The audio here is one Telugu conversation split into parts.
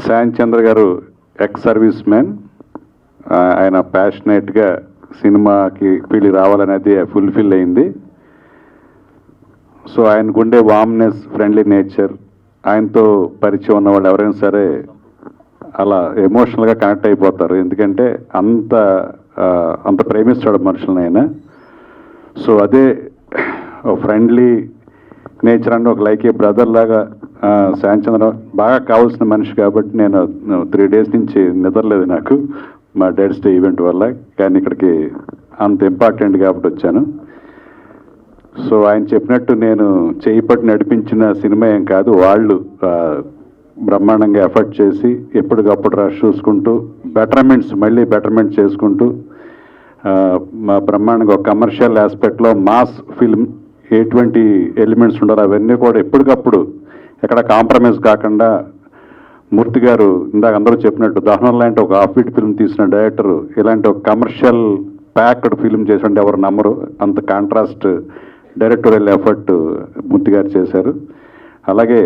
శాన్ చంద్ర గారు ఎక్స్ సర్వీస్ మ్యాన్. ఆయన ప్యాషనేట్గా సినిమాకి ఫీల్డ్ రావాలనేది ఫుల్ఫిల్ అయింది. సో ఆయనకు ఉండే వామ్నెస్, ఫ్రెండ్లీ నేచర్, ఆయనతో పరిచయం ఉన్న వాళ్ళు ఎవరైనా సరే అలా ఎమోషనల్గా కనెక్ట్ అయిపోతారు. ఎందుకంటే అంత ప్రేమిస్తాడు మనుషులను ఆయన. సో అదే ఫ్రెండ్లీ నేచర్ అంటే ఒక లైక్ ఏ బ్రదర్ లాగా శాన్ చంద్ర బాగా కావాల్సిన మనిషి. కాబట్టి నేను 3 days నుంచి నిద్రలేదు నాకు, మా డాడ్స్ డే ఈవెంట్ వల్ల. కానీ ఇక్కడికి అంత ఇంపార్టెంట్ కాబట్టి వచ్చాను. సో ఆయన చెప్పినట్టు నేను చేయిపట్టి నడిపించిన సినిమా ఏం కాదు, వాళ్ళు బ్రహ్మాండంగా ఎఫర్ట్ చేసి ఎప్పటికప్పుడు రష్ చూసుకుంటూ మళ్ళీ బెటర్మెంట్ చేసుకుంటూ మా బ్రహ్మాండంగా ఒక కమర్షియల్ ఆస్పెక్ట్లో మాస్ ఫిల్మ్ ఎటువంటి ఎలిమెంట్స్ ఉండాలి అవన్నీ కూడా ఎప్పటికప్పుడు ఎక్కడ కాంప్రమైజ్ కాకుండా మూర్తి గారు ఇందాక అందరూ చెప్పినట్టు దహనం లాంటి ఒక హాఫ్-బీట్ ఫిల్మ్ తీసిన డైరెక్టర్ ఇలాంటి ఒక కమర్షియల్ ప్యాక్డ్ ఫిల్మ్ చేసినట్టు ఎవరు నమ్మరు. అంత కాంట్రాస్ట్ డైరెక్టోరియల్ ఎఫర్ట్ మూర్తి గారు చేశారు. అలాగే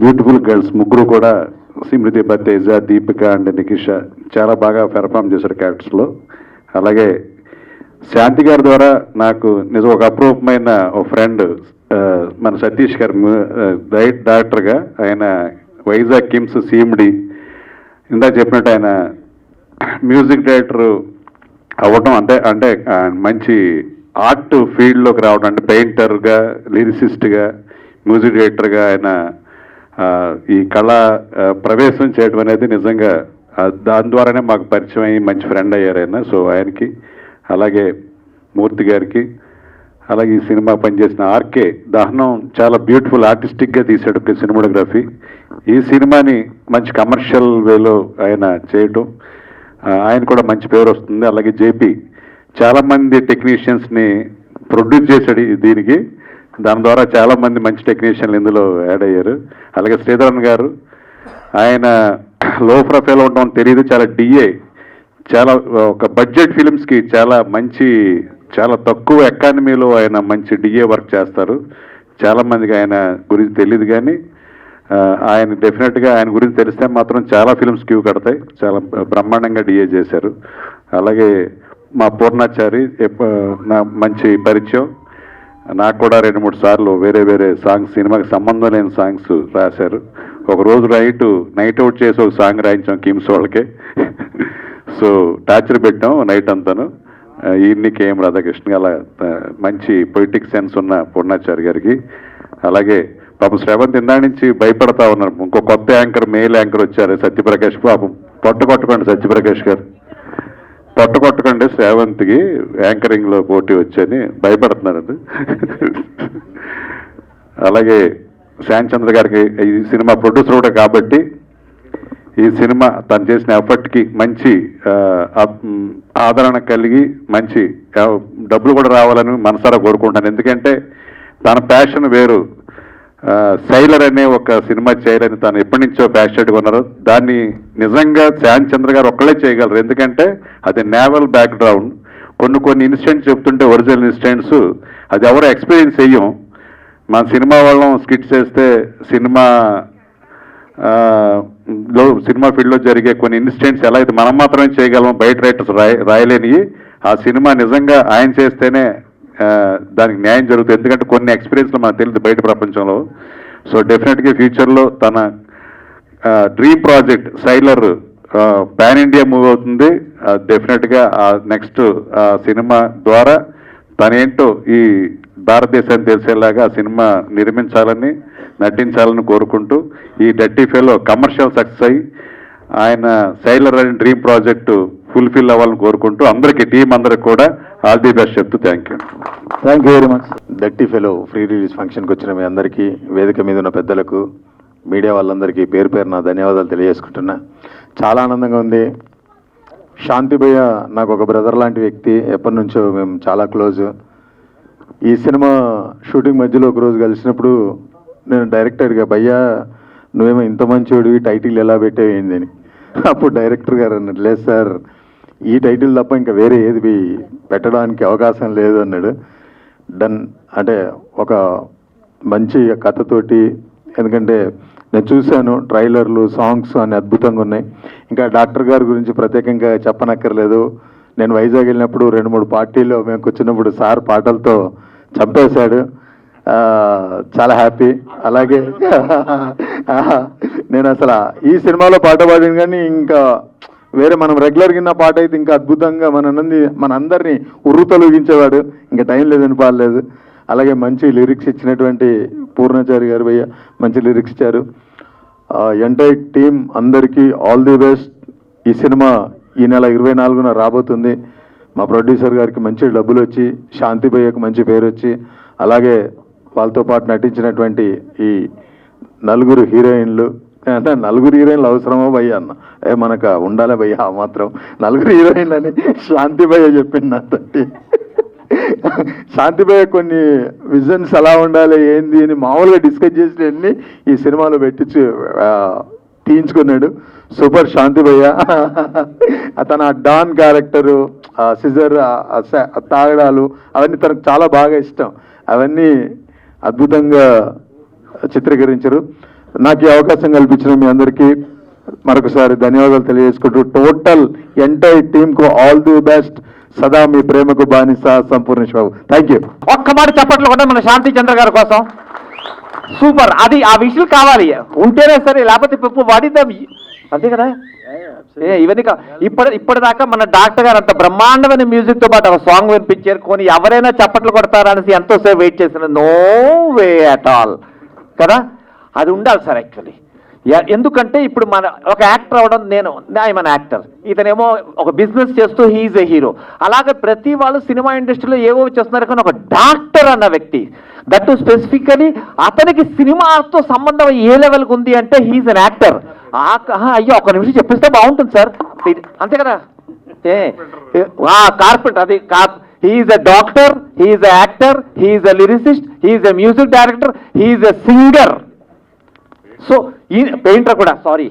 బ్యూటిఫుల్ గర్ల్స్ ముగ్గురు కూడా స్మృతి తేజ, దీపిక అండ్ నికిష చాలా బాగా పెర్ఫామ్ చేశారు క్యారెక్టర్స్లో. అలాగే శాంతి గారి ద్వారా నాకు నిజం ఒక అప్రూపమైన ఒక ఫ్రెండ్ మన సతీష్ గారు డైరెక్టర్గా, ఆయన వైజాగ్ కిమ్స్ సీఎండి ఇందా చెప్పినట్టు ఆయన మ్యూజిక్ డైరెక్టర్ అవ్వటం అంటే మంచి ఆర్ట్ ఫీల్డ్లోకి రావడం, అంటే పెయింటర్గా, లిరిసిస్ట్గా, మ్యూజిక్ డైరెక్టర్గా ఆయన ఈ కళా ప్రవేశం చేయడం అనేది నిజంగా దాని ద్వారానే మాకు పరిచయం అయ్యి మంచి ఫ్రెండ్ అయ్యారు ఆయన. సో ఆయనకి, అలాగే మూర్తి గారికి, అలాగే ఈ సినిమా పనిచేసిన ఆర్కే దహనం చాలా బ్యూటిఫుల్ ఆర్టిస్టిక్గా తీశాడు సినిమాటోగ్రఫీ. ఈ సినిమాని మంచి కమర్షియల్ వేలో ఆయన చేయటం, ఆయన కూడా మంచి పేరు వస్తుంది. అలాగే జేపీ చాలామంది టెక్నీషియన్స్ని ప్రొడ్యూస్ చేశాడు దీనికి, దాని ద్వారా చాలామంది మంచి టెక్నీషియన్లు ఇందులో యాడ్ అయ్యారు. అలాగే శ్రీధరన్ గారు, ఆయన లో ప్రొఫైల్ ఉండడం తెలియదు, చాలా డిఏ, చాలా ఒక బడ్జెట్ ఫిలిమ్స్కి చాలా తక్కువ ఎకానమీలో ఆయన మంచి డిఏ వర్క్ చేస్తారు. చాలామందికి ఆయన గురించి తెలియదు, కానీ ఆయన డెఫినెట్గా ఆయన గురించి తెలిస్తే మాత్రం చాలా ఫిల్మ్స్ క్యూ కడతాయి. చాలా బ్రహ్మాండంగా డిఏ చేశారు. అలాగే మా పూర్ణాచారి నా మంచి పరిచయం, నాకు కూడా 2-3 సార్లు వేరే సాంగ్స్, సినిమాకి సంబంధం లేని సాంగ్స్ రాశారు. ఒకరోజు నైట్ అవుట్ చేసి ఒక సాంగ్ రాయించాం కిమ్స్ వాళ్ళకే. సో టార్చర్ పెట్టాం నైట్ అంతాను. ఈయన్ని కేఎం రాధాకృష్ణ, అలా మంచి పొయిటిక్ సెన్స్ ఉన్న పూర్ణాచారి గారికి. అలాగే పాపం శ్రవంత్ ఇందా నుంచి భయపడతా ఉన్నారు, ఇంకో కొత్త యాంకర్, మెయిల్ యాంకర్ వచ్చారు సత్యప్రకాష్. పాపం కొట్టకండి సత్యప్రకాష్ గారు, కొట్టకండి శ్రావంత్కి యాంకరింగ్లో పోటీ వచ్చని భయపడుతున్నారు. అలాగే శాన్ చంద్ర గారికి ఈ సినిమా ప్రొడ్యూసర్ కూడా కాబట్టి ఈ సినిమా తను చేసిన ఎఫర్ట్కి మంచి ఆదరణ కలిగి మంచి డబ్బులు కూడా రావాలని మనసారా కోరుకుంటాను. ఎందుకంటే తన ప్యాషన్ వేరు. సైలర్ అనే ఒక సినిమా చేయాలని తను ఎప్పటి నుంచో ప్యాషనెట్గా ఉన్నారు. దాన్ని నిజంగా శాన్ చంద్ర గారు ఒక్కళ్ళే చేయగలరు. ఎందుకంటే అది నేవల్ బ్యాక్గ్రౌండ్. కొన్ని ఇన్సిడెంట్స్ చెప్తుంటే ఒరిజినల్ ఇన్సిడెంట్స్ అది ఎవరో ఎక్స్పీరియన్స్ చెయ్యం. మన సినిమా వాళ్ళం స్కిట్ చేస్తే సినిమా ఫీల్డ్లో జరిగే కొన్ని ఇన్సిడెంట్స్ ఎలా అయితే మనం మాత్రమే చేయగలం, బయట రైటర్స్ రాయలేనివి. ఆ సినిమా నిజంగా ఆయన చేస్తేనే దానికి న్యాయం జరుగుతుంది. ఎందుకంటే కొన్ని ఎక్స్పీరియన్స్లు మనకు తెలియదు బయట ప్రపంచంలో. సో డెఫినెట్గా ఫ్యూచర్లో తన dream project sailor pan India move అవుతుంది. డెఫినెట్గా నెక్స్ట్ సినిమా ద్వారా తనేంటో ఈ భారతదేశాన్ని తెలిసేలాగా ఆ సినిమా నిర్మించాలని, నటించాలని కోరుకుంటూ ఈ డర్టీ ఫెలో కమర్షియల్ సక్సెస్ అయ్యి ఆయన సైలర్ అనే డ్రీమ్ ప్రాజెక్టు ఫుల్ఫిల్ అవ్వాలని కోరుకుంటూ అందరికీ, టీం అందరికి కూడా ఆల్ ది బెస్ట్ చెప్తూ thank you very much. Dirty fellow free release ఫంక్షన్కి వచ్చిన మీ అందరికీ, వేదిక మీద ఉన్న పెద్దలకు, మీడియా వాళ్ళందరికీ పేరు పేరు నా ధన్యవాదాలు తెలియజేసుకుంటున్నా. చాలా ఆనందంగా ఉంది. శాంతి భయ్య నాకు ఒక బ్రదర్ లాంటి వ్యక్తి, ఎప్పటి నుంచో మేము చాలా క్లోజ్. ఈ సినిమా షూటింగ్ మధ్యలో ఒకరోజు కలిసినప్పుడు నేను డైరెక్టర్గా, భయ్యా నువ్వేమో ఇంత మంచివాడివి, టైటిల్ ఎలా పెట్టేవేంది అని. అప్పుడు డైరెక్టర్ గారు అన్నాడు, లేదు సార్ ఈ టైటిల్ తప్ప ఇంకా వేరే ఏది పెట్టడానికి అవకాశం లేదు అన్నాడు. డన్ అంటే ఒక మంచి కథతోటి, ఎందుకంటే నేను చూశాను, ట్రైలర్లు, సాంగ్స్ అన్ని అద్భుతంగా ఉన్నాయి. ఇంకా డాక్టర్ గారి గురించి ప్రత్యేకంగా చెప్పనక్కర్లేదు. నేను వైజాగ్ వెళ్ళినప్పుడు 2-3 పార్టీల్లో మేము కూర్చున్నప్పుడు సార్ పాటలతో చంపేశాడు. చాలా హ్యాపీ. అలాగే నేను అసలు ఈ సినిమాలో పాట పాడిన కానీ ఇంకా వేరే మనం రెగ్యులర్ కింద పాట అయితే ఇంకా అద్భుతంగా మన అందరినీ ఉర్రు తొలగించేవాడు. ఇంకా టైం లేదని పాడలేదు. అలాగే మంచి లిరిక్స్ ఇచ్చినటువంటి పూర్ణచారి గారు భయ్య మంచి లిరిక్స్ ఇచ్చారు. ఎంటైర్ టీం అందరికీ ఆల్ ది బెస్ట్. ఈ సినిమా ఈ నెల 24న రాబోతుంది. మా ప్రొడ్యూసర్ గారికి మంచి డబ్బులు వచ్చి, శాంతి భయ్యకు మంచి పేరు వచ్చి, అలాగే వాళ్ళతో పాటు నటించినటువంటి ఈ 4 హీరోయిన్లు, అంటే 4 హీరోయిన్లు అవసరమో భయ్య అన్న, మనకు ఉండాలి భయ్య ఆ మాత్రం 4 హీరోయిన్లు అని శాంతి భయ్య చెప్పింది నాతోటి. శాంతి భయ్య కొన్ని విజన్స్ ఎలా ఉండాలి ఏంది అని మామూలుగా డిస్కస్ చేసినవన్నీ ఈ సినిమాలో పెట్టించి తీయించుకున్నాడు. సూపర్ శాంతి భయ్య. తన డాన్ క్యారెక్టరు, సిజర్, తాగడాలు అవన్నీ తనకు చాలా బాగా ఇష్టం. అవన్నీ అద్భుతంగా చిత్రీకరించారు. నాకు ఈ అవకాశం కల్పించిన మీ అందరికీ మరొకసారి ధన్యవాదాలు తెలియజేసుకుంటూ టోటల్ ఎంటైర్ టీంకు ఆల్ ది బెస్ట్. సదా మీ ప్రేమకు బానిస సంపూర్ణేష్ బాబు. Thank you. ఒక్క మాట చెప్పట్లు కూడా మన శాంతి చంద్ర గారి కోసం. సూపర్. అది ఆ విషయం కావాలి, ఉంటేనే సరే, లేకపోతే పప్పు వాడిద్దాం. అంతే కదా. ఇవన్నీ ఇప్పటిదాకా మన డాక్టర్ గారు అంత బ్రహ్మాండమైన మ్యూజిక్ తో పాటు ఒక సాంగ్ వినిపించారు. కొని ఎవరైనా చప్పట్లు కొడతారా అనేసి ఎంతోసేపు వెయిట్ చేసిన, నో వే అట్ ఆల్ కదా. అది ఉండాలి సార్ యాక్చువల్లీ. ఎందుకంటే ఇప్పుడు మన ఒక యాక్టర్ అవ్వడం, నేను మన యాక్టర్, ఇతనేమో ఒక బిజినెస్ చేస్తూ హీఈస్ ఎ హీరో. అలాగే ప్రతి వాళ్ళు సినిమా ఇండస్ట్రీలో ఏవో చేస్తున్నారు, కానీ ఒక డాక్టర్ అన్న వ్యక్తి, దట్ స్పెసిఫికలీ అతనికి సినిమాతో సంబంధం ఏ లెవెల్కి ఉంది అంటే హీఈస్ అన్ యాక్టర్. అయ్యో ఒక నిమిషం చెప్పిస్తే బాగుంటుంది సార్, అంతే కదా. కార్పెంటర్, అది he's a doctor, he's a actor, he's a lyricist, he's a music director, he's a singer. So ఈ పెయింటర్ కూడా, సారీ,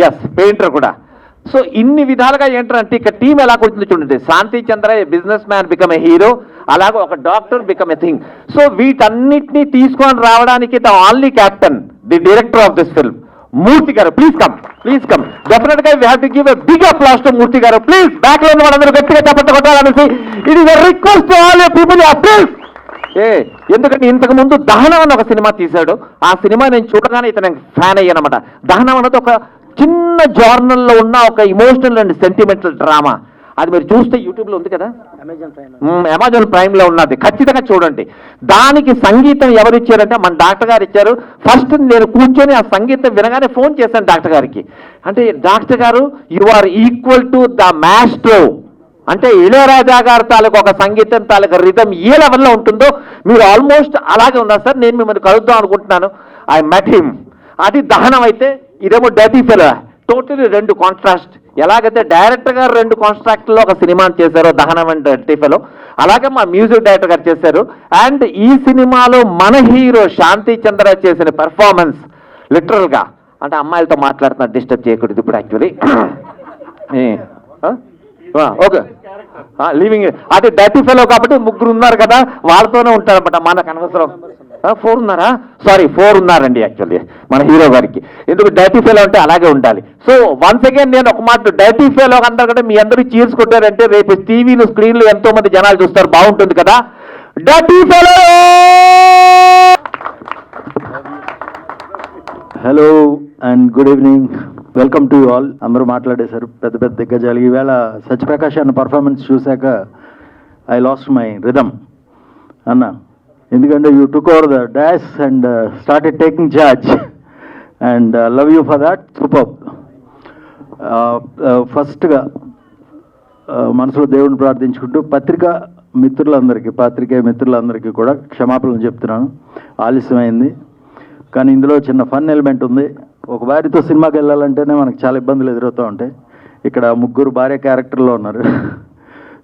ఎస్ పెయింటర్ కూడా. సో ఇన్ని విధాలుగా ఏంటంటే ఇక్కడ టీం ఎలా కూర్చుంది చూడండి. Shanti Chandra a business man become a hero, అలాగే ఒక doctor become a thing. So వీటన్నిటినీ తీసుకొని రావడానికి the only captain, the director of this film, Murthy garu. Please come. Definite గా we have to give a big applause to Murthy garu. Please back లో ఉన్న వాళ్ళందరూ గట్టిగా చప్పట్లు కొట్టాలనేసి it is a request to all people. Please. ఎందుకంటే ఇంతకు ముందు దహనం అని ఒక సినిమా తీశాడు. ఆ సినిమా నేను చూడగానే ఇతను ఫ్యాన్ అయ్యానమాట. దహనం అనేది ఒక చిన్న జర్నల్లో ఉన్న ఒక ఇమోషనల్ అండ్ సెంటిమెంటల్ డ్రామా. అది మీరు చూస్తే యూట్యూబ్లో ఉంది కదా, అమెజాన్ ప్రైమ్లో ఉన్నది, ఖచ్చితంగా చూడండి. దానికి సంగీతం ఎవరు ఇచ్చారంటే మన డాక్టర్ గారు ఇచ్చారు. ఫస్ట్ నేను కూర్చొని ఆ సంగీతం వినగానే ఫోన్ చేశాను డాక్టర్ గారికి. అంటే డాక్టర్ గారు, you are equal to the maestro. అంటే ఇళయరాజా గారు తాలూకు ఒక సంగీతం తాలూకు రిథం ఏ లెవెల్లో ఉంటుందో మీరు ఆల్మోస్ట్ అలాగే ఉన్నారు సార్. నేను మిమ్మల్ని కలుద్దాం అనుకుంటున్నాను. I met him. అది దహనం అయితే, ఇదేమో డర్టీ ఫెలో. Totally 2 contrast. ఎలాగైతే డైరెక్టర్ గారు 2 కాంట్రాక్ట్లో ఒక సినిమాని చేశారో, దహనం అండ్ డర్టీ ఫెలో, అలాగే మా మ్యూజిక్ డైరెక్టర్ గారు చేశారు. అండ్ ఈ సినిమాలో మన హీరో శాంతి చంద్ర చేసిన పెర్ఫార్మెన్స్ లిటరల్గా, అంటే అమ్మాయిలతో మాట్లాడుతున్నా, డిస్టర్బ్ చేయకూడదు ఇప్పుడు యాక్చువల్లీ. ఓకే, లివింగ్ అది డర్టీ ఫెలో కాబట్టి 3 ఉన్నారు కదా, వాళ్ళతోనే ఉంటారన్నమాట. మనకు అనవసరం. 4 ఉన్నారా? సారీ, 4 ఉన్నారండి యాక్చువల్లీ మన హీరో గారికి. ఎందుకు డర్టీ ఫెలో అంటే అలాగే ఉండాలి. సో వన్స్ అగైన్ నేను ఒక మాట, డర్టీ ఫెలో అందరూ కూడా మీ అందరూ చీర్స్ కొట్టారంటే రేపు టీవీలు, స్క్రీన్లు ఎంతో మంది జనాలు చూస్తారు, బాగుంటుంది కదా. Dirty fellow. Hello and good evening, welcome to you all. అందరూ మాట్లాడేశారు, పెద్ద పెద్ద దిగ్గజాలు. ఈవేళ సత్యప్రకాష్ అన్న పర్ఫార్మెన్స్ చూశాక ఐ లాస్ట్ మై రిథమ్ అన్న. ఎందుకంటే you took over the dash and started taking charge and love you for that. Super. ఫస్ట్గా మనసులో దేవుడిని ప్రార్థించుకుంటూ పాత్రికేయ మిత్రులందరికీ కూడా క్షమాపణలు చెప్తున్నాను. ఆలస్యమైంది, కానీ ఇందులో చిన్న ఫన్ ఎలిమెంట్ ఉంది. ఒక భార్యతో సినిమాకి వెళ్ళాలంటేనే మనకు చాలా ఇబ్బందులు ఎదురవుతూ ఉంటాయి. ఇక్కడ 3 భార్య క్యారెక్టర్లో ఉన్నారు.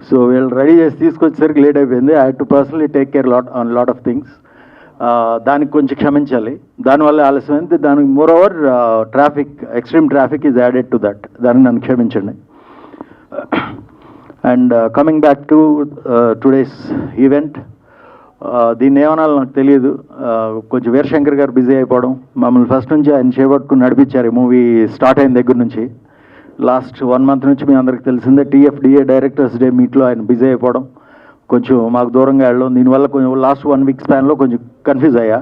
సో వీళ్ళు రెడీ చేసి తీసుకొచ్చేసరికి లేట్ అయిపోయింది. I had to personally take care lot of things. దానికి కొంచెం క్షమించాలి, దానివల్ల ఆలస్యమైంది. దానికి more over extreme traffic is added to that. దాన్ని నన్ను క్షమించండి. And coming back to today's event, దీన్ని ఏమనాలో నాకు తెలియదు. కొంచెం వీరశంకర్ గారు బిజీ అయిపోవడం, మమ్మల్ని ఫస్ట్ నుంచి ఆయన చేపట్టుకుని నడిపించారు ఈ మూవీ స్టార్ట్ అయిన దగ్గర నుంచి. లాస్ట్ 1 month నుంచి మీ అందరికి తెలిసిందే, TFDA డైరెక్టర్స్ డే మీట్లో ఆయన బిజీ అయిపోవడం, కొంచెం మాకు దూరంగా వెళ్ళడం, దీనివల్ల కొంచెం లాస్ట్ 1 week స్పాన్లో కొంచెం కన్ఫ్యూజ్ అయ్యా.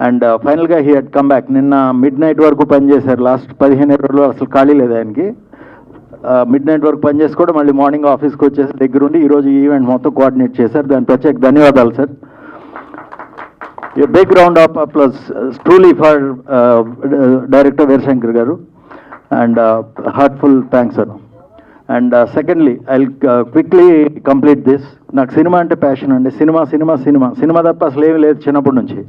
అండ్ ఫైనల్గా హీ హెడ్ కమ్ బ్యాక్. నిన్న midnight వరకు పనిచేశారు. లాస్ట్ 15 రోజులు అసలు ఖాళీ లేదు ఆయనకి. midnight వరకు పనిచేసి కూడా మళ్ళీ మార్నింగ్ ఆఫీస్కి వచ్చేసి దగ్గరుండి ఈరోజు ఈవెంట్ మొత్తం కోఆర్డినేట్ చేశారు. దాని ప్రత్యేక ధన్యవాదాలు sir. A big round of applause truly for director Veerashankar garu, and heartful thanks sir. And secondly I quickly complete this. నాకు సినిమా అంటే ప్యాషన్ అండి. సినిమా సినిమా సినిమా సినిమా తప్ప అసలు ఏమీ లేదు చిన్నప్పటి నుంచి.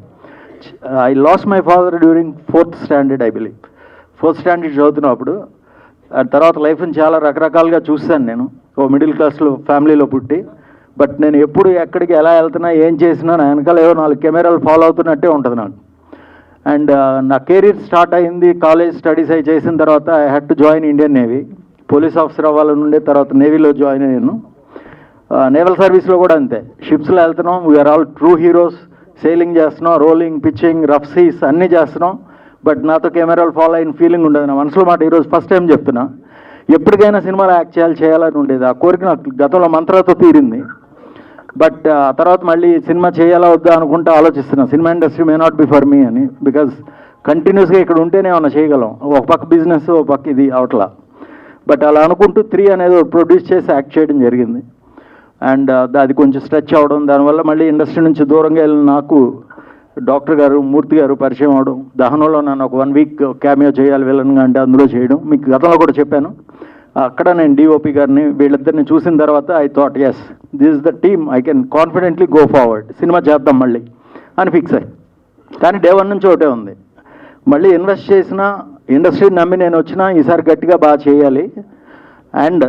I lost my father during 4th standard I believe. 4th standard చదువుతున్నప్పుడు. తర్వాత లైఫ్ని చాలా రకరకాలుగా చూశాను నేను. ఓ మిడిల్ క్లాస్లో ఫ్యామిలీలో పుట్టి, బట్ నేను ఎప్పుడు ఎక్కడికి ఎలా వెళ్తున్నా ఏం చేసినా నా వెనకాల ఏవో 4 కెమెరాలు ఫాలో అవుతున్నట్టే ఉంటుంది నాకు. అండ్ నా కెరీర్ స్టార్ట్ అయింది కాలేజ్ స్టడీస్ అయి చేసిన తర్వాత I had to join Indian navy. Police officer అవ్వాలని ఉండే, తర్వాత నేవీలో జాయిన్ అయ్యాను. నేవల్ సర్వీస్లో కూడా అంతే. షిప్స్లో వెళ్తున్నాం, we are all true heroes. Sailing చేస్తున్నాం, రోలింగ్, పిచ్చింగ్, రఫ్ సీస్ అన్నీ చేస్తున్నాం. బట్ నాతో కెమెరాలు ఫాలో అయిన ఫీలింగ్ ఉండదు నా మనసులో మాట. ఈరోజు ఫస్ట్ టైం చెప్తున్నా, ఎప్పటికైనా సినిమాలో యాక్ట్ చేయాలని ఉండేది. ఆ కోరిక నాకు గతంలో మంత్రాలతో తీరింది. బట్ ఆ తర్వాత మళ్ళీ సినిమా చేయాలా వద్దా అనుకుంటూ ఆలోచిస్తున్నా. Cinema industry may not be for me అని. బికాజ్ కంటిన్యూస్గా ఇక్కడ ఉంటేనే ఏమన్నా చేయగలం. ఒక పక్క బిజినెస్, ఒక పక్క ఇది అవట్లా. బట్ అలా అనుకుంటూ 3 అనేది ప్రొడ్యూస్ చేసి యాక్ట్ చేయడం జరిగింది. అండ్ అది కొంచెం స్ట్రెచ్ అవ్వడం, దానివల్ల మళ్ళీ ఇండస్ట్రీ నుంచి దూరంగా వెళ్ళిన నాకు డాక్టర్ గారు, మూర్తి గారు పరిచయం అవడం. దహనంలో నన్ను ఒక 1 week క్యామియో చేయాలి విలన్గా అంటే అందులో చేయడం. మీకు గతంలో కూడా చెప్పాను. అక్కడ నేను DOP గారిని వీళ్ళిద్దరిని చూసిన తర్వాత I thought yes this is the team, I can confidently go forward, cinema చేద్దాం మళ్ళీ అని ఫిక్స్ అయ్యి. కానీ day 1 నుంచి ఒకటే ఉంది, మళ్ళీ ఇన్వెస్ట్ చేసిన ఇండస్ట్రీని నమ్మి నేను వచ్చినా ఈసారి గట్టిగా బాగా చేయాలి. అండ్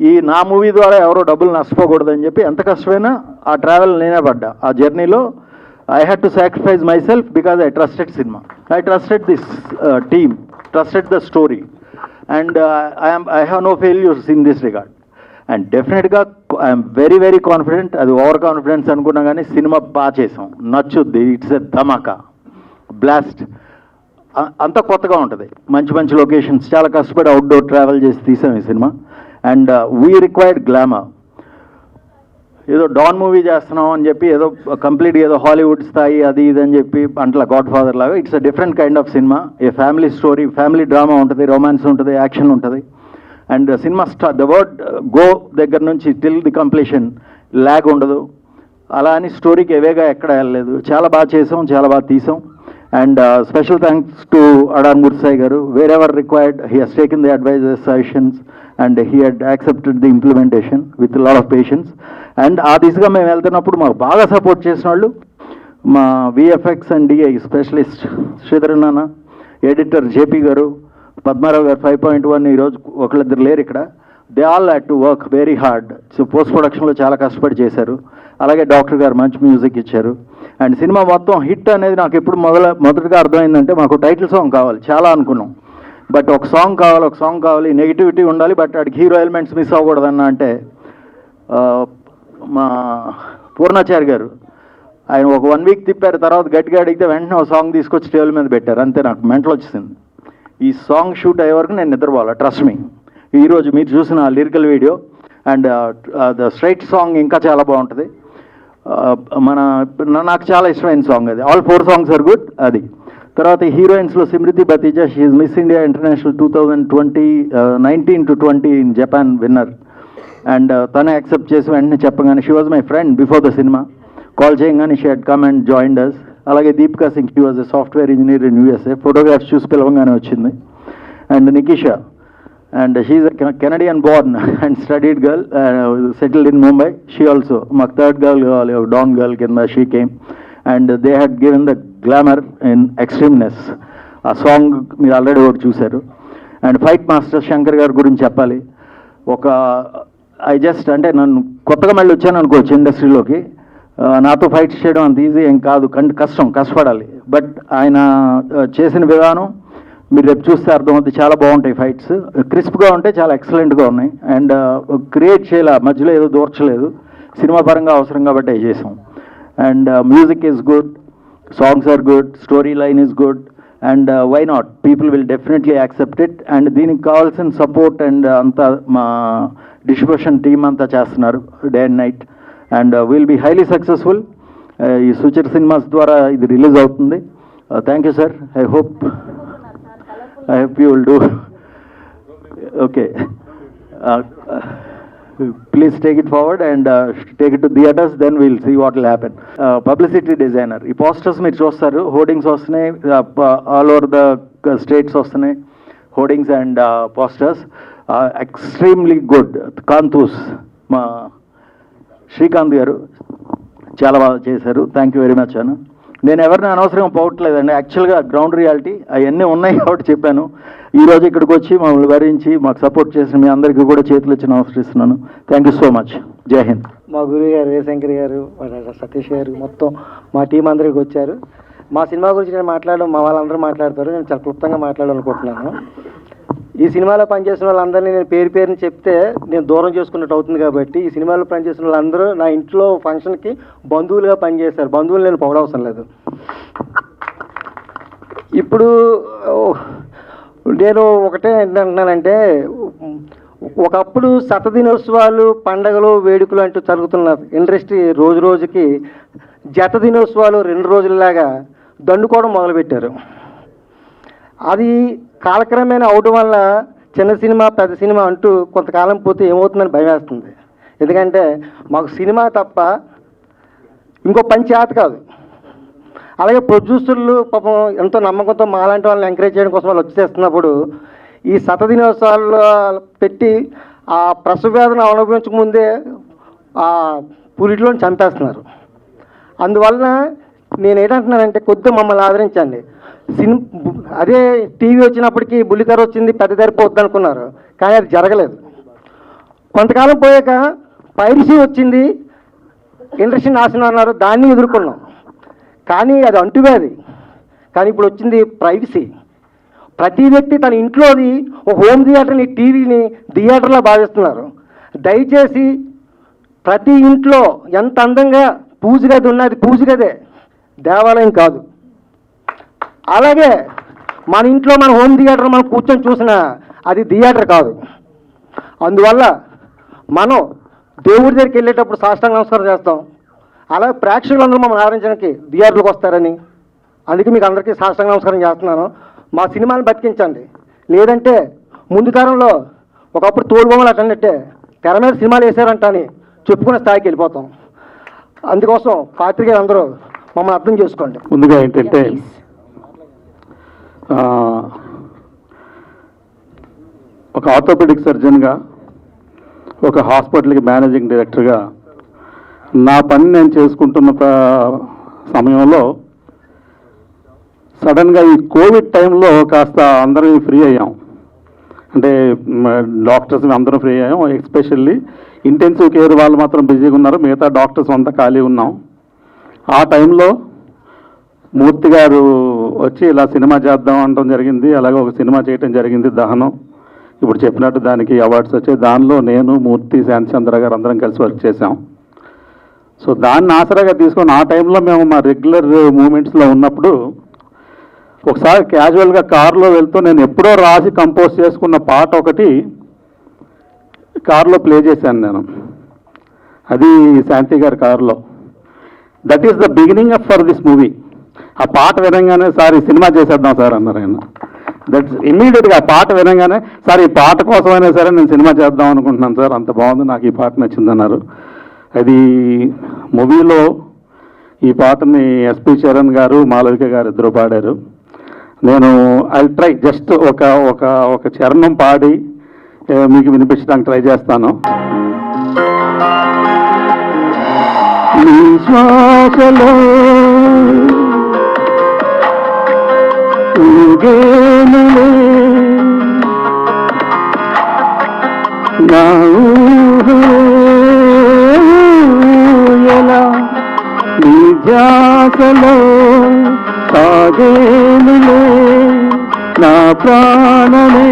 ఈ నా మూవీ ద్వారా ఎవరో డబ్బులు నష్టపోకూడదని చెప్పి ఎంత కష్టమైనా ఆ ట్రావెల్ నేనే పడ్డా. ఆ జర్నీలో I had to sacrifice myself because I trusted cinema, I trusted this team, trusted the story. And I have no failures in this regard. And డెఫినెట్గా ఐఎమ్ వెరీ వెరీ కాన్ఫిడెంట్. అది ఓవర్ కాన్ఫిడెన్స్ అనుకున్నా కానీ సినిమా బాగా చేసాం, నచ్చుద్ది. It's a Dhamaka, blast. అంత కొత్తగా ఉంటుంది, మంచి మంచి లొకేషన్స్, చాలా కష్టపడి అవుట్డోర్ ట్రావెల్ చేసి తీసాం ఈ cinema. And we required glamour. ఏదో డాన్ మూవీ చేస్తున్నాం అని చెప్పి ఏదో కంప్లీట్గా ఏదో హాలీవుడ్ స్థాయి అది ఇది అని చెప్పి అంట్లా గాడ్ ఫాదర్ లాగా. It's a different kind of cinema. A family story, family drama ఉంటుంది, రొమాన్స్ ఉంటుంది, యాక్షన్ ఉంటుంది. And cinema the word go దగ్గర నుంచి టిల్ ది కంప్లీషన్ ల్యాగ్ ఉండదు. అలా అని స్టోరీకి ఎవేగా ఎక్కడ వెళ్ళలేదు. చాలా బాగా చేసాం, చాలా బాగా తీసాం. అండ్ స్పెషల్ థ్యాంక్స్ టు అడాన్ ముర్సాయి గారు. Wherever required he has taken the advices, suggestions, and he had accepted the implementation with lot of patience. And ఆ దిశగా మేము వెళ్తున్నప్పుడు మాకు బాగా సపోర్ట్ చేసిన వాళ్ళు మా VFX and DI specialist Sridhar నాన్న, ఎడిటర్ JP గారు, పద్మారావు గారు 5.1. ఈరోజు ఒకళ్ళిద్దరు లేరు ఇక్కడ. They all had to work very hard. So post ప్రొడక్షన్లో చాలా కష్టపడి చేశారు. అలాగే డాక్టర్ గారు మంచి మ్యూజిక్ ఇచ్చారు. అండ్ సినిమా మొత్తం హిట్ అనేది నాకు ఎప్పుడు మొదటగా అర్థమైందంటే మాకు టైటిల్ సాంగ్ కావాలి, చాలా అనుకున్నాం. బట్ ఒక సాంగ్ కావాలి, నెగిటివిటీ ఉండాలి, బట్ వాడికి హీరో ఎలిమెంట్స్ మిస్ అవ్వకూడదన్న అంటే మా పూర్ణాచారి గారు ఆయన ఒక 1 week తిప్పారు. తర్వాత గట్టిగా అడిగితే వెంటనే ఒక సాంగ్ తీసుకొచ్చి టేబుల్ మీద పెట్టారు. అంతే, నాకు మెంటల్ వచ్చేసింది. ఈ సాంగ్ షూట్ అయ్యే వరకు నేను నిద్రపోవాలి, ట్రస్ట్ మీ. ఈరోజు మీరు చూసిన lyrical video and the straight song ఇంకా చాలా బాగుంటుంది. నాకు చాలా ఇష్టమైన సాంగ్ అది. All 4 songs are good. అది తర్వాత హీరోయిన్స్లో Simrithi Bathija, she is Miss India International 2019-20 in Japan winner. And తనే యాక్సెప్ట్ చేసి వెంటనే చెప్పగానే, she was my friend before the cinema, call చేయగానే she had come and joined us. అలాగే Deepika Singh, she was a software engineer in USA, photographs చూసి పిలవంగానే వచ్చింది. And Nikisha, and she is a Canadian born and studied girl, settled in Mumbai. She also, my third girl, Dawn girl, she came, and they had given the glamour in extremeness. A song మీరు ఆల్రెడీ ఒకటి చూశారు. అండ్ ఫైట్ మాస్టర్ శంకర్ గారి గురించి చెప్పాలి. ఒక అంటే నన్ను కొత్తగా మళ్ళీ వచ్చాను అనుకోవచ్చు ఇండస్ట్రీలోకి. నాతో ఫైట్స్ చేయడం అంత ఈజీ ఏం కాదు, కష్టపడాలి. బట్ ఆయన చేసిన విధానం మీరు రేపు చూస్తే అర్థమవుతుంది, చాలా బాగుంటాయి ఫైట్స్, క్రిస్ప్గా ఉంటాయి, చాలా ఎక్సలెంట్గా ఉన్నాయి. అండ్ క్రియేట్ చేయలే, మధ్యలో ఏదో దూర్చలేదు, సినిమా పరంగా అవసరం కాబట్టి అవి చేసాం. and music is good, songs are good, storyline is good, and why not? People will definitely accept it, and దీనికి కావాల్సిన సపోర్ట్ అండ్ అంతా మా డిస్ట్రిబ్యూషన్ టీమ్ అంతా చేస్తున్నారు day and night, and will be highly successful. ఈ సుచిర్ సినిమాస్ ద్వారా ఇది రిలీజ్ అవుతుంది. Thank you sir. I hope you will do okay. Please take it forward and take it to theaters, then we'll see what will happen. Publicity designer, ఈ posters మీరు చూస్తారు, హోర్డింగ్స్ వస్తున్నాయి ఆల్ ఓవర్ ద స్టేట్స్ వస్తున్నాయి, hoardings and posters extremely good. కాంతూస్ మా శ్రీకాంత్ గారు చాలా బాగా చేశారు. థ్యాంక్ యూ వెరీ మచ్ అన్న. నేను ఎవరిని అనవసరంగా పోవట్లేదండి, యాక్చువల్గా గ్రౌండ్ రియాలిటీ అవన్నీ ఉన్నాయి కాబట్టి చెప్పాను. ఈరోజు ఇక్కడికి వచ్చి మమ్మల్ని భరించి మాకు సపోర్ట్ చేసిన మీ అందరికీ కూడా చేతులు ఇచ్చి నమస్కరిస్తున్నాను. Thank you so much. జై హింద్. మా గురువు గారు శంకర్ గారు, సతీష్ గారు, మొత్తం మా టీం అందరికి వచ్చారు. మా సినిమా గురించి నేను మాట్లాడడం మా వాళ్ళందరూ మాట్లాడతారు, నేను చాలా క్లుప్తంగా మాట్లాడాలనుకుంటున్నాను. ఈ సినిమాలో పనిచేసిన వాళ్ళందరినీ నేను పేరు పేరుని చెప్తే నేను దూరం చేసుకున్నట్టు అవుతుంది కాబట్టి ఈ సినిమాలో పనిచేసిన వాళ్ళందరూ నా ఇంట్లో ఫంక్షన్కి బంధువులుగా పనిచేశారు. బంధువులు నేను పొగడవసరం లేదు. ఇప్పుడు నేను ఒకటే ఏంటంటున్నానంటే, ఒకప్పుడు శతదినోత్సవాలు, పండగలు, వేడుకలు అంటూ జరుగుతున్న ఇండస్ట్రీ రోజు రోజుకి జత దినోత్సవాలు 2 రోజులలాగా దండుకోవడం మొదలుపెట్టారు. అది కాలక్రమేణా అవడం వల్ల చిన్న సినిమా పెద్ద సినిమా అంటూ కొంతకాలం పోతే ఏమవుతుందని భయం వేస్తుంది. ఎందుకంటే మాకు సినిమా తప్ప ఇంకో పని చేత కాదు. అలాగే ప్రొడ్యూసర్లు పాపం ఎంతో నమ్మకంతో మాలాంటి వాళ్ళని ఎంకరేజ్ చేయడం కోసం వాళ్ళు వచ్చేస్తున్నప్పుడు ఈ శతదినోత్సవాలు పెట్టి ఆ ప్రసవ వేదన అనుభవించకముందే ఆ పురిటిలోని చంపేస్తున్నారు. అందువలన నేను ఏంటంటున్నానంటే కొద్దిగా మమ్మల్ని ఆదరించండి. అదే టీవీ వచ్చినప్పటికీ బుల్లితెర వచ్చింది, పెద్ద తెర పోద్ది అనుకున్నారు, కానీ అది జరగలేదు. కొంతకాలం పోయాక పైరసీ వచ్చింది, ఇండస్ట్రీ నాశనం అన్నారు, దాన్ని ఎదుర్కొన్నాం. కానీ అది అంటువ్యాధి. కానీ ఇప్పుడు వచ్చింది ప్రైవసీ. ప్రతి వ్యక్తి తన ఇంట్లోది ఒక హోమ్ థియేటర్ని, టీవీని థియేటర్లో భావిస్తున్నారు. దయచేసి ప్రతి ఇంట్లో ఎంత అందంగా పూజ గది ఉన్నది పూజ గదే, దేవాలయం కాదు. అలాగే మన ఇంట్లో మన హోమ్ థియేటర్ మనం కూర్చొని చూసినా అది థియేటర్ కాదు. అందువల్ల మనం దేవుడి దగ్గరికి వెళ్ళేటప్పుడు సాష్టాంగ నమస్కారం చేస్తాం. అలాగే ప్రేక్షకులందరూ మమ్మల్ని ఆదరించడానికి థియేటర్లకు వస్తారని, అందుకే మీకు అందరికీ సాష్టాంగ నమస్కారం చేస్తున్నాను. మా సినిమాని బతికించండి. లేదంటే ముందు తరంలో ఒకప్పుడు తోలుబొమ్మలు అటన్నట్టే తెర మీద సినిమాలు వేసారంట అని చెప్పుకునే స్థాయికి వెళ్ళిపోతాం. అందుకోసం పాత్రికేయులు అందరూ మమ్మల్ని అర్థం చేసుకోండి. ముందుగా ఏంటంటే ఒక ఆర్థోపెడిక్ సర్జన్గా, ఒక హాస్పిటల్కి మేనేజింగ్ డైరెక్టర్గా నా పని నేను చేసుకుంటున్న సమయంలో సడన్గా ఈ కోవిడ్ టైంలో కాస్త అందరం ఫ్రీ అయ్యాం. అంటే డాక్టర్స్ అందరం ఫ్రీ అయ్యాం. ఎస్పెషల్లీ ఇంటెన్సివ్ కేర్ వాళ్ళు మాత్రం బిజీగా ఉన్నారు, మిగతా డాక్టర్స్ అంతా ఖాళీ ఉన్నాం. ఆ టైంలో మూర్తి గారు వచ్చి ఇలా సినిమా చేద్దాం అనడం జరిగింది. అలాగే ఒక సినిమా చేయటం జరిగింది, దహనం. ఇప్పుడు చెప్పినట్టు దానికి అవార్డ్స్ వచ్చాయి. దానిలో నేను, మూర్తి, శాంతిచంద్ర గారు అందరం కలిసి వర్క్ చేశాం. సో దాన్ని ఆసరాగా తీసుకొని ఆ టైంలో మేము మా రెగ్యులర్ మూమెంట్స్లో ఉన్నప్పుడు ఒకసారి క్యాజువల్గా కారులో వెళ్తూ నేను ఎప్పుడో రాసి కంపోజ్ చేసుకున్న పాట ఒకటి కారులో ప్లే చేశాను నేను. అది శాంతి గారి కారులో. That is the beginning of for this movie. ఆ పాట వినంగానే సార్ ఈ సినిమా చేసేద్దాం సార్ అన్నారు ఆయన. దట్స్ ఇమ్మీడియట్గా ఆ పాట వినంగానే సార్ ఈ పాట కోసమైనా సరే నేను సినిమా చేద్దాం అనుకుంటున్నాను సార్, అంత బాగుంది, నాకు ఈ పాట నచ్చిందన్నారు. అది మూవీలో ఈ పాటని ఎస్పి చరణ్ గారు, మాలవిక గారు ఇద్దరు పాడారు. నేను ఐ ట్రై జస్ట్ ఒక చరణం పాడి మీకు వినిపించడానికి ట్రై చేస్తాను. నీ శ్వాసలో ఊగేనులే నా ఊహల, నీ ధ్యాసలో సాగేనులే నా ప్రాణమే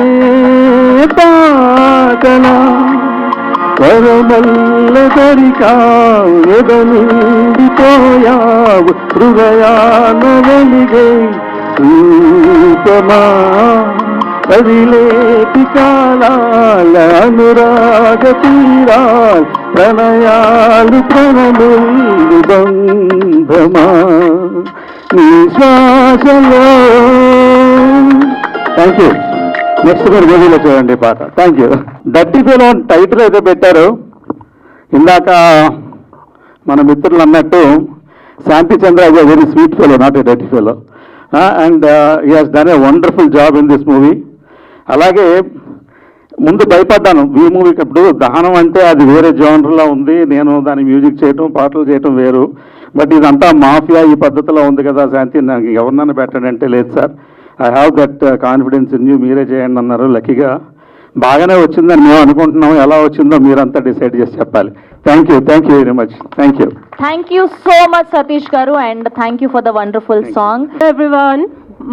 పాటలా, వరమల్ల దరికా ఎదనిండి పోయావు హృదయాన వెలిగే రూపమా కదిలేటి కాలాల అనురాగ తీరాల్ ప్రణయాలు ప్రణములు బంధమా నీ శ్వాసలో. Thank you. నెక్స్ట్ మీరు మూవీలో చూడండి పాట. Thank you. Dirty fellow title అయితే పెట్టారు. ఇందాక మన మిత్రులు అన్నట్టు Shanti Chandra is a very sweet fellow, not a dirty fellow, and he has done a wonderful job in this movie. అలాగే ముందు భయపడ్డాను ఈ మూవీకి. ఇప్పుడు దహనం అంటే అది వేరే జోనర్లో ఉంది, నేను దాని మ్యూజిక్ చేయటం పాటలు చేయటం వేరు. బట్ ఇదంతా మాఫియా ఈ పద్ధతిలో ఉంది కదా శాంతి, నాకు ఎవరినైనా పెట్టండి అంటే లేదు sir, I have that confidence in you, మీరే చేయండి అన్నారు. లక్కీగా బాగానే వచ్చిందని మేము అనుకుంటున్నాము. ఎలా వచ్చిందో మీరంతా డిసైడ్ చేసి చెప్పాలి. Thank you very much. Thank you. Thank you so much, Satish Garu, and thank you for the wonderful song. Hello everyone,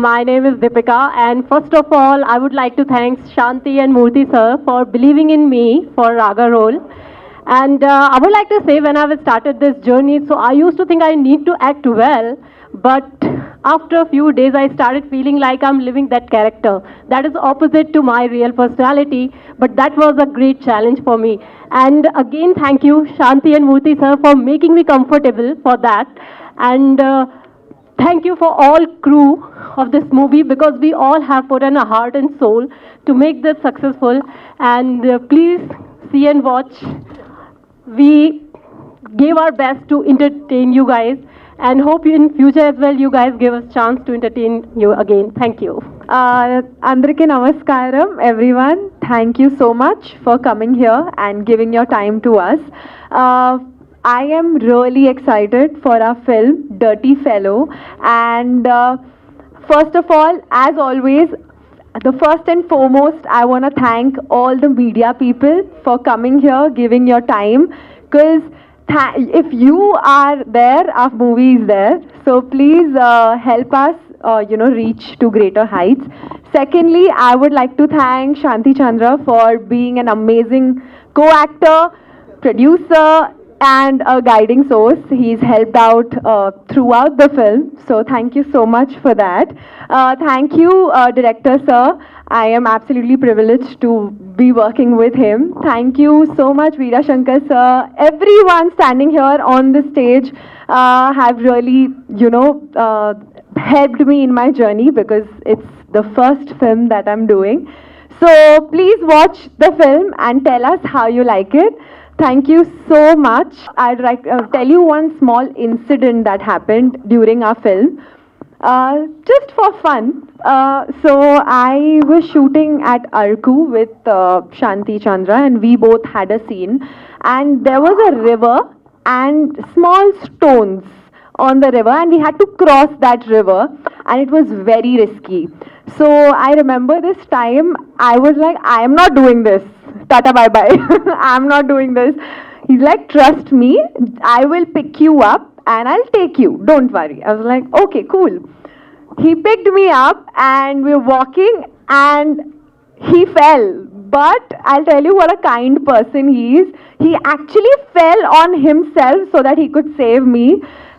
my name is Deepika, and first of all I would like to thank Shanti and Murthy sir for believing in me for Raga role. And I would like to say, when I started this journey, so I used to think I need to act well, but after a few days I started feeling like I'm living that character. That is opposite to my real personality, but that was a great challenge for me. And again, thank you Shanti and Murthy sir for making me comfortable for that. And thank you for all crew of this movie, because we all have put in a heart and soul to make this successful. And please see and watch. We gave our best to entertain you guys, and hope in future as well you guys give us chance to entertain you again. Thank you. Andariki namaskaram everyone. Thank you so much for coming here and giving your time to us. I am really excited for our film Dirty Fellow, and first of all, as always, the first and foremost, I want to thank all the media people for coming here, giving your time, because if you are there, our movie is there. So please help us, reach to greater heights. Secondly, I would like to thank Shanti Chandra for being an amazing co-actor, producer, and a guiding source. He's helped out throughout the film. So thank you so much for that. Thank you, director sir. I am absolutely privileged to be working with him. Thank you so much, Veera Shankar sir. Everyone standing here on the stage have really, helped me in my journey, because it's the first film that I'm doing. So please watch the film and tell us how you like it. Thank you so much. I'd like to tell you one small incident that happened during our film. Just for fun. So I was shooting at Arku with Shanti Chandra, and we both had a scene. And there was a river and small stones on the river, and we had to cross that river, and it was very risky. So I remember this time, I was like, I am not doing this. Tata bye bye. I'm not doing this. He's like, trust me, I will pick you up and I'll take you. Don't worry. I was like, okay, cool. He picked me up and we were walking, and he fell. But I'll tell you what a kind person he is. He actually fell on himself so that he could save me.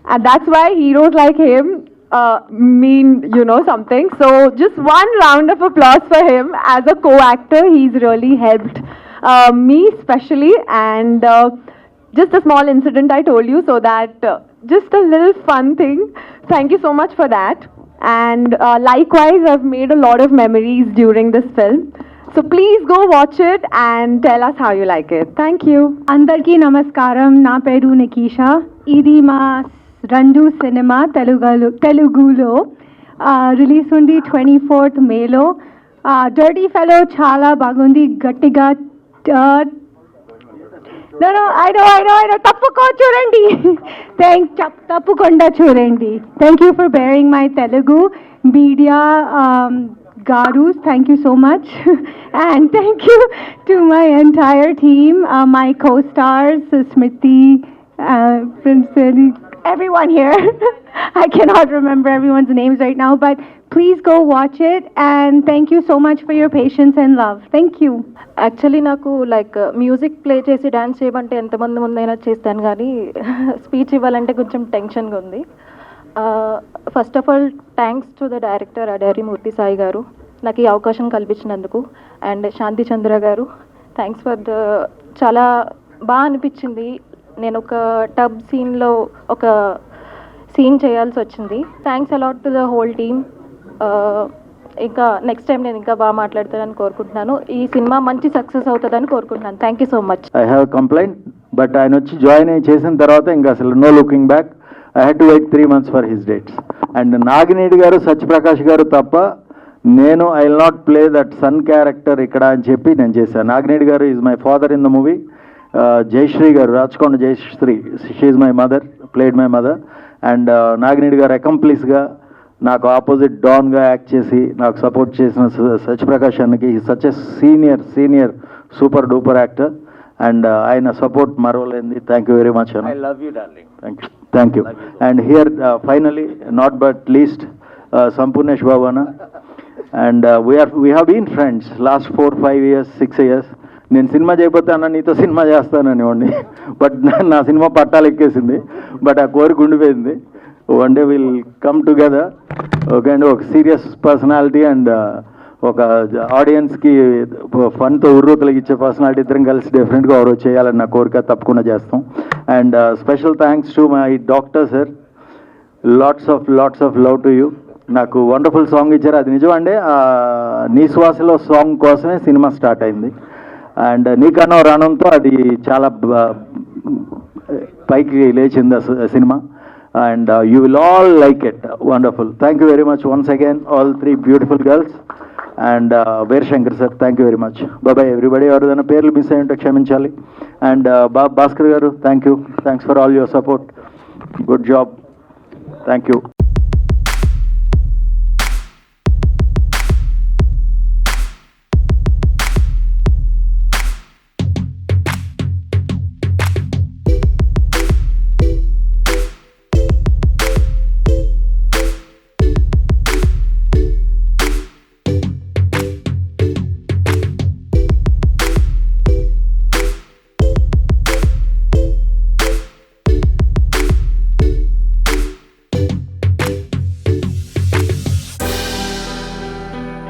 And that's why heroes like him mean, something. So just one round of applause for him. As a co-actor, he's really helped me especially. And just a small incident I told you, so that just a little fun thing. Thank you so much for that. And likewise, I've made a lot of memories during this film. So please go watch it and tell us how you like it. Thank you. Andarki namaskaram, na peru Nikisha. Idi ma Randu cinema Telugulo release undi 24th May lo. Dirty Fellow chala bagundi gattiga. No, I know. Tappuko churandi. Tappukonda churandi. Thank you for bearing my Telugu media. Garus, thank you so much. And thank you to my entire team, my co-stars, Smriti, Prince, everyone here. I cannot remember everyone's names right now, but Please go watch it, and thank you so much for your patience and love. Thank you. Actually నాకు లైక్ మ్యూజిక్ ప్లే చేసి డాన్స్ చేయమంటే ఎంతమంది ముందైనా చేస్తాను కానీ స్పీచ్ ఇవ్వాలంటే కొంచెం టెన్షన్గా ఉంది. First of all thanks to the director Adari Murthy Sai garu నాకు ఈ అవకాశం కల్పించినందుకు, అండ్ శాంతి చంద్ర గారు థ్యాంక్స్ ఫర్ ద, చాలా బాగా అనిపించింది. నేను ఒక టబ్ సీన్లో ఒక సీన్ చేయాల్సి వచ్చింది. Thanks a lot to the whole team. ఇంకా నెక్స్ట్ టైం నేను ఇంకా బాగా మాట్లాడతానని కోరుకుంటున్నాను. ఈ సినిమా మంచి సక్సెస్ అవుతుందని కోరుకుంటున్నాను. Thank you so much. I have complaint, but ఆయన వచ్చి జాయిన్ అయ్యి చేసిన తర్వాత ఇంకా అసలు no looking back. I had to wait 3 months for his dates. And Nagineedi garu, Satyaprakash garu తప్ప నేను I will not play that son character ఇక్కడ అని చెప్పి నేను చేశాను. Nagineedi garu is my father in the movie. Jayasri garu, Rachakonda Jayasri, she is my mother, played my mother. And Nagineedi గారు అకంప్లీస్గా నాకు ఆపోజిట్ డాన్గా యాక్ట్ చేసి నాకు సపోర్ట్ చేసిన సత్యప్రకాష్ అన్నకి such a senior super duper actor. And ఆయన సపోర్ట్ మరవలేంది. థ్యాంక్ యూ వెరీ మచ్ అన్న. I love you, darling. Thank you. And here finally not but least Sampoornesh Babu అన్న. And we have been friends last 4-5 years 6 years. నేను సినిమా చేయకపోతే అన్న నీతో సినిమా చేస్తాననివ్వండి, బట్ నా సినిమా పట్టాలు ఎక్కేసింది. బట్ ఆ కోరిక ఉండిపోయింది. One day will come together. Okay అండి, ఒక సీరియస్ పర్సనాలిటీ అండ్ ఒక ఆడియన్స్కి ఫన్తో ఉర్రూతలకి పర్సనాలిటీ ఇద్దరం కలిసి డెఫినెట్గా ఎవరో చేయాలని నా కోరిక, తప్పకుండా చేస్తాం. And special thanks to my doctor sir. Lots of love to you. నాకు వండర్ఫుల్ సాంగ్ ఇచ్చారు. అది నిజం అండి, నీ శ్వాసలో సాంగ్ కోసమే సినిమా స్టార్ట్ అయింది. అండ్ నీకన్నా రానంతో అది చాలా పైకి లేచింది cinema. And you will all like it. Wonderful. Thank you very much once again, all 3 beautiful girls. And Veer Shankar sir, thank you very much. Bye bye everybody. Everyone పేర్లు మిస్ అయ్యి ఉంటే క్షమించాలి. And Bhaskar garu, thank you. Thanks for all your support. Good job. Thank you.